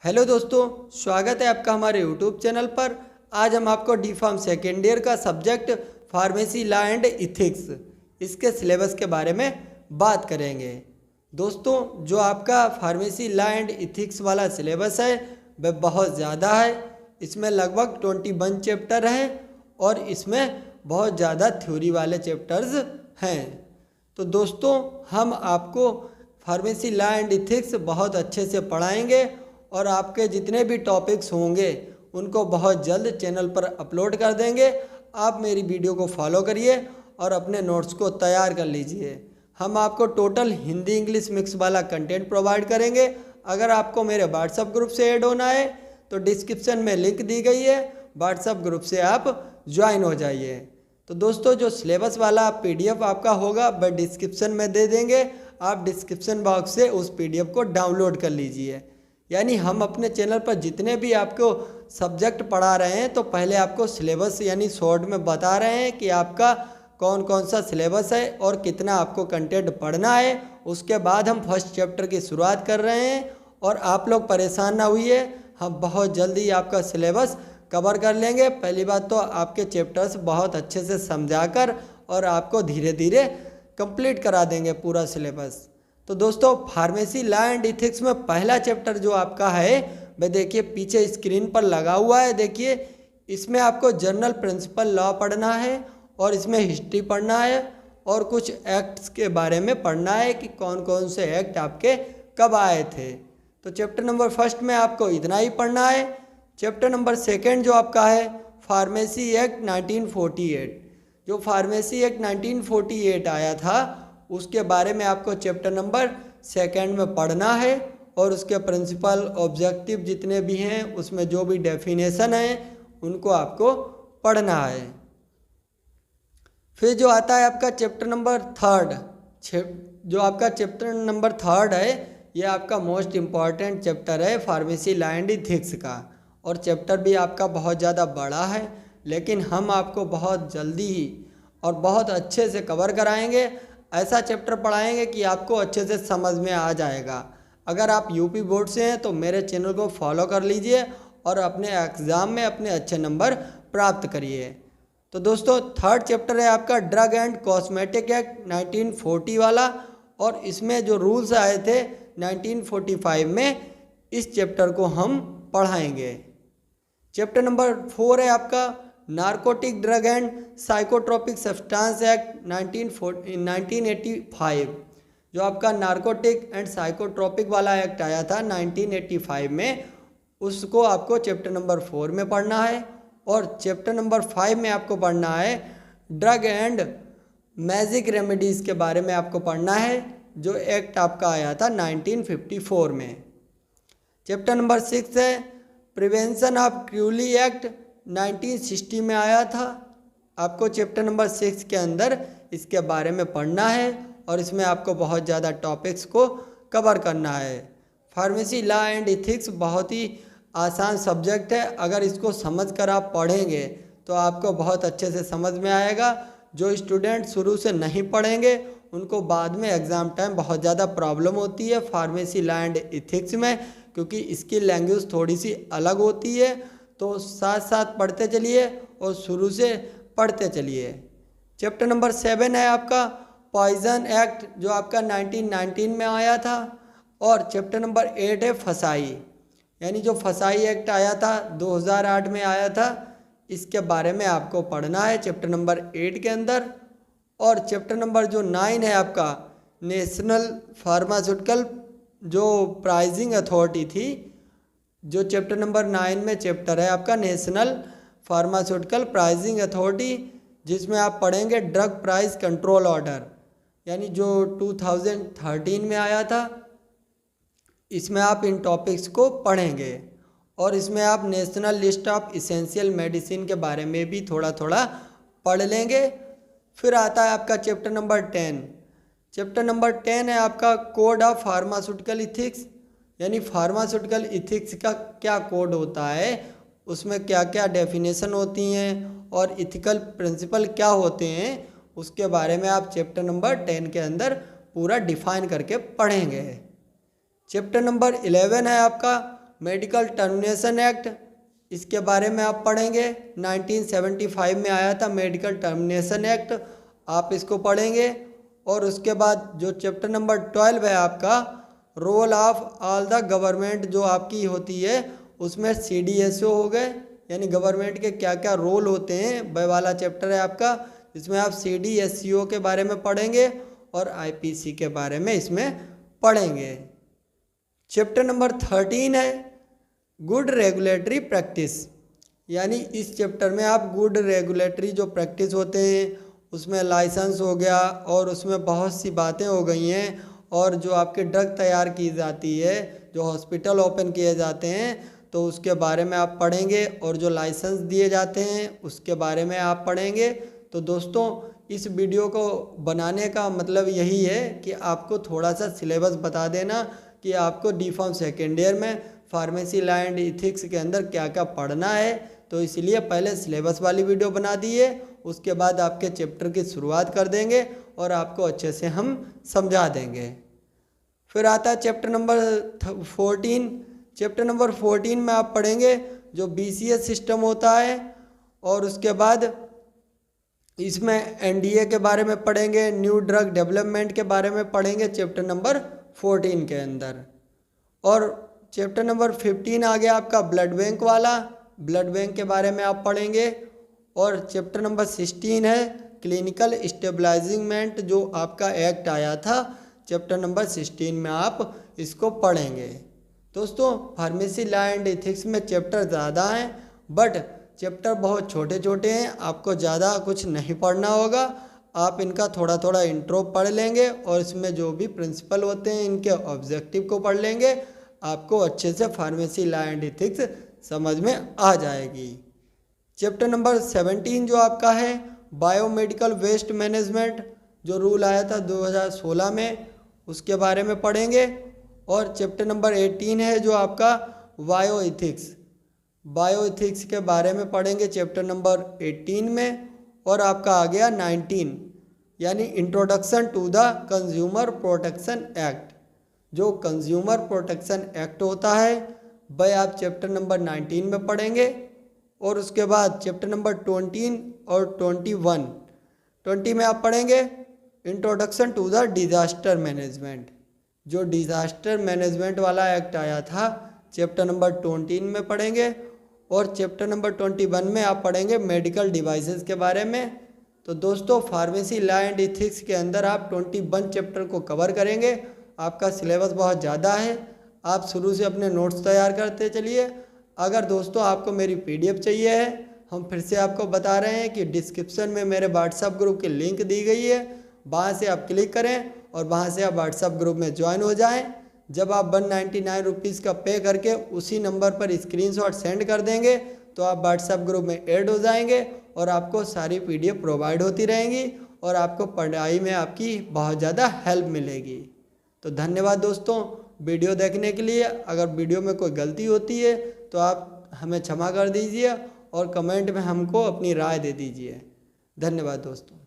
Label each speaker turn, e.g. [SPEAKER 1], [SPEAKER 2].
[SPEAKER 1] Hello दोस्तों, स्वागत है आपका हमारे यूट्यूब चैनल पर। आज हम आपको डी फार्म सेकेंड ईयर का subject pharmacy law and ethics इसके सिलेबस के बारे में बात करेंगे। दोस्तों, जो आपका फार्मेसी लॉ एंड इथिक्स वाला सिलेबस है वह बहुत ज़्यादा है। इसमें लगभग 21 चैप्टर हैं और इसमें बहुत ज़्यादा थ्योरी वाले चैप्टर्स हैं। तो दोस्तों, हम आपको फार्मेसी लॉ एंड इथिक्स बहुत अच्छे से पढ़ाएंगे और आपके जितने भी टॉपिक्स होंगे उनको बहुत जल्द चैनल पर अपलोड कर देंगे। आप मेरी वीडियो को फॉलो करिए और अपने नोट्स को तैयार कर लीजिए। हम आपको टोटल हिंदी इंग्लिश मिक्स वाला कंटेंट प्रोवाइड करेंगे। अगर आपको मेरे व्हाट्सएप ग्रुप से ऐड होना है तो डिस्क्रिप्शन में लिंक दी गई है, व्हाट्सएप ग्रुप से आप ज्वाइन हो जाइए। तो दोस्तों, जो सिलेबस वाला PDF आपका होगा वह डिस्क्रिप्शन में दे देंगे। आप डिस्क्रिप्शन बॉक्स से उस PDF को डाउनलोड कर लीजिए। यानी हम अपने चैनल पर जितने भी आपको सब्जेक्ट पढ़ा रहे हैं तो पहले आपको सिलेबस यानी शॉर्ट में बता रहे हैं कि आपका कौन कौन सा सिलेबस है और कितना आपको कंटेंट पढ़ना है। उसके बाद हम फर्स्ट चैप्टर की शुरुआत कर रहे हैं और आप लोग परेशान ना हुइए, हम बहुत जल्दी आपका सिलेबस कवर कर लेंगे। पहली बात तो आपके चैप्टर्स बहुत अच्छे से समझाकर और आपको धीरे धीरे कंप्लीट करा देंगे पूरा सिलेबस। तो दोस्तों, फार्मेसी लॉ एंड इथिक्स में पहला चैप्टर जो आपका है वह देखिए पीछे स्क्रीन पर लगा हुआ है। देखिए, इसमें आपको जनरल प्रिंसिपल लॉ पढ़ना है और इसमें हिस्ट्री पढ़ना है और कुछ एक्ट्स के बारे में पढ़ना है कि कौन कौन से एक्ट आपके कब आए थे। तो चैप्टर नंबर फर्स्ट में आपको इतना ही पढ़ना है। चैप्टर नंबर सेकेंड जो आपका है फार्मेसी एक्ट 1948, जो फार्मेसी एक्ट 1948 आया था उसके बारे में आपको चैप्टर नंबर सेकेंड में पढ़ना है और उसके प्रिंसिपल ऑब्जेक्टिव जितने भी हैं उसमें जो भी डेफिनेशन है उनको आपको पढ़ना है। फिर जो आता है आपका चैप्टर नंबर थर्ड, जो आपका चैप्टर नंबर थर्ड है ये आपका मोस्ट इम्पॉर्टेंट चैप्टर है फार्मेसी लॉ एंड इथिक्स का। और चैप्टर भी आपका बहुत ज़्यादा बड़ा है, लेकिन हम आपको बहुत जल्दी ही और बहुत अच्छे से कवर कराएंगे। ऐसा चैप्टर पढ़ाएंगे कि आपको अच्छे से समझ में आ जाएगा। अगर आप यूपी बोर्ड से हैं तो मेरे चैनल को फॉलो कर लीजिए और अपने एग्ज़ाम में अपने अच्छे नंबर प्राप्त करिए। तो दोस्तों, थर्ड चैप्टर है आपका ड्रग एंड कॉस्मेटिक एक्ट 1940 वाला और इसमें जो रूल्स आए थे 1945 में, इस चैप्टर को हम पढ़ाएंगे। चैप्टर नंबर 4 है आपका narcotic drug and psychotropic substance act 1985, जो आपका नारकोटिक एंड साइकोट्रोपिक वाला एक्ट आया था 1985 में, उसको आपको चैप्टर नंबर 4 में पढ़ना है। और चैप्टर नंबर 5 में आपको पढ़ना है ड्रग एंड मैजिक रेमेडीज़ के बारे में आपको पढ़ना है, जो एक्ट आपका आया था 1954 में। चैप्टर नंबर 6 है प्रिवेंशन ऑफ क्रूली एक्ट 1960 में आया था। आपको चैप्टर नंबर 6 के अंदर इसके बारे में पढ़ना है और इसमें आपको बहुत ज़्यादा टॉपिक्स को कवर करना है। फार्मेसी लॉ एंड इथिक्स बहुत ही आसान सब्जेक्ट है। अगर इसको समझकर आप पढ़ेंगे तो आपको बहुत अच्छे से समझ में आएगा। जो स्टूडेंट शुरू से नहीं पढ़ेंगे उनको बाद में एग्ज़ाम टाइम बहुत ज़्यादा प्रॉब्लम होती है फार्मेसी लॉ एंड इथिक्स में, क्योंकि इसकी लैंग्वेज थोड़ी सी अलग होती है। तो साथ साथ पढ़ते चलिए और शुरू से पढ़ते चलिए। चैप्टर नंबर 7 है आपका पॉइजन एक्ट, जो आपका 1919 में आया था। और चैप्टर नंबर 8 है फसाई, यानी जो फसाई एक्ट आया था 2008 में आया था, इसके बारे में आपको पढ़ना है चैप्टर नंबर 8 के अंदर। और चैप्टर नंबर जो 9 है आपका नेशनल फार्मास्यूटिकल जो प्राइजिंग अथॉरिटी थी, जो चैप्टर नंबर 9 में चैप्टर है आपका नेशनल फार्मास्यूटिकल प्राइजिंग अथॉरिटी, जिसमें आप पढ़ेंगे ड्रग प्राइस कंट्रोल ऑर्डर, यानी जो 2013 में आया था। इसमें आप इन टॉपिक्स को पढ़ेंगे और इसमें आप national list of essential medicine के बारे में भी थोड़ा थोड़ा पढ़ लेंगे। फिर आता है आपका चैप्टर नंबर 10। चैप्टर नंबर 10 है आपका कोड ऑफ फार्मास्यूटिकल इथिक्स, यानी फार्मास्यूटिकल इथिक्स का क्या कोड होता है, उसमें क्या क्या डेफिनेशन होती हैं और इथिकल प्रिंसिपल क्या होते हैं, उसके बारे में आप चैप्टर नंबर 10 के अंदर पूरा डिफाइन करके पढ़ेंगे। चैप्टर नंबर 11 है आपका मेडिकल टर्मिनेशन एक्ट, इसके बारे में आप पढ़ेंगे। 1975 में आया था मेडिकल टर्मिनेशन एक्ट, आप इसको पढ़ेंगे। और उसके बाद जो चैप्टर नंबर 12 है आपका, role of all the government, जो आपकी होती है उसमें CDSO हो गए, यानी गवर्नमेंट के क्या क्या रोल होते हैं, वह वाला चैप्टर है आपका, जिसमें आप CDSCO के बारे में पढ़ेंगे और IPC के बारे में इसमें पढ़ेंगे। चैप्टर नंबर 13 है गुड रेगुलेटरी प्रैक्टिस, यानी इस चैप्टर में आप गुड रेगुलेटरी जो प्रैक्टिस होते हैं उसमें लाइसेंस हो गया, और उसमें बहुत सी बातें हो गई हैं, और जो आपके ड्रग तैयार की जाती है, जो हॉस्पिटल ओपन किए जाते हैं, तो उसके बारे में आप पढ़ेंगे, और जो लाइसेंस दिए जाते हैं उसके बारे में आप पढ़ेंगे। तो दोस्तों इस वीडियो को बनाने का मतलब यही है कि आपको थोड़ा सा सिलेबस बता देना कि आपको D.Pharm सेकेंड ईयर में फार्मेसी लॉ एंड इथिक्स के अंदर क्या क्या पढ़ना है। तो इसलिए पहले सिलेबस वाली वीडियो बना दी है, उसके बाद आपके चैप्टर की शुरुआत कर देंगे और आपको अच्छे से हम समझा देंगे। फिर आता है चैप्टर नंबर 14। चैप्टर नंबर 14 में आप पढ़ेंगे जो BCS सिस्टम होता है, और उसके बाद इसमें NDA के बारे में पढ़ेंगे, न्यू ड्रग डेवलपमेंट के बारे में पढ़ेंगे चैप्टर नंबर 14 के अंदर। और चैप्टर नंबर 15 आ गया आपका ब्लड बैंक वाला, ब्लड बैंक के बारे में आप पढ़ेंगे। और चैप्टर नंबर 16 है क्लिनिकल स्टेबलाइजिंगमेंट, जो आपका एक्ट आया था, चैप्टर नंबर 16 में आप इसको पढ़ेंगे। दोस्तों फार्मेसी लॉ एंड एथिक्स में चैप्टर ज़्यादा हैं, बट चैप्टर बहुत छोटे छोटे हैं, आपको ज़्यादा कुछ नहीं पढ़ना होगा। आप इनका थोड़ा थोड़ा इंट्रो पढ़ लेंगे और इसमें जो भी प्रिंसिपल होते हैं इनके ऑब्जेक्टिव को पढ़ लेंगे, आपको अच्छे से फार्मेसी लॉ एंड एथिक्स समझ में आ जाएगी। चैप्टर नंबर 17 जो आपका है बायोमेडिकल वेस्ट मैनेजमेंट, जो रूल आया था 2016 में, उसके बारे में पढ़ेंगे। और चैप्टर नंबर 18 है जो आपका बायो एथिक्स, बायो एथिक्स के बारे में पढ़ेंगे चैप्टर नंबर 18 में। और आपका आ गया 19, यानी introduction to the consumer protection act, जो कंज्यूमर प्रोटेक्शन एक्ट होता है वह आप चैप्टर नंबर 19 में पढ़ेंगे। और उसके बाद चैप्टर नंबर 20 और 20 में आप पढ़ेंगे introduction to the disaster management, जो डिज़ास्टर मैनेजमेंट वाला एक्ट आया था चैप्टर नंबर 20 में पढ़ेंगे। और चैप्टर नंबर 21 में आप पढ़ेंगे मेडिकल डिवाइसेस के बारे में। तो दोस्तों फार्मेसी लॉ एंड एथिक्स के अंदर आप 21 चैप्टर को कवर करेंगे। आपका सिलेबस बहुत ज़्यादा है, आप शुरू से अपने नोट्स तैयार करते चलिए। अगर दोस्तों आपको मेरी PDF चाहिए है, हम फिर से आपको बता रहे हैं कि डिस्क्रिप्शन में मेरे व्हाट्सएप ग्रुप की लिंक दी गई है, वहाँ से आप क्लिक करें और वहाँ से आप व्हाट्सएप ग्रुप में ज्वाइन हो जाएं। जब आप 199 रुपीज़ का पे करके उसी नंबर पर स्क्रीनशॉट सेंड कर देंगे तो आप व्हाट्सएप ग्रुप में ऐड हो जाएंगे और आपको सारी PDF प्रोवाइड होती रहेंगी और आपको पढ़ाई में आपकी बहुत ज़्यादा हेल्प मिलेगी। तो धन्यवाद दोस्तों वीडियो देखने के लिए। अगर वीडियो में कोई गलती होती है तो आप हमें क्षमा कर दीजिए और कमेंट में हमको अपनी राय दे दीजिए। धन्यवाद दोस्तों।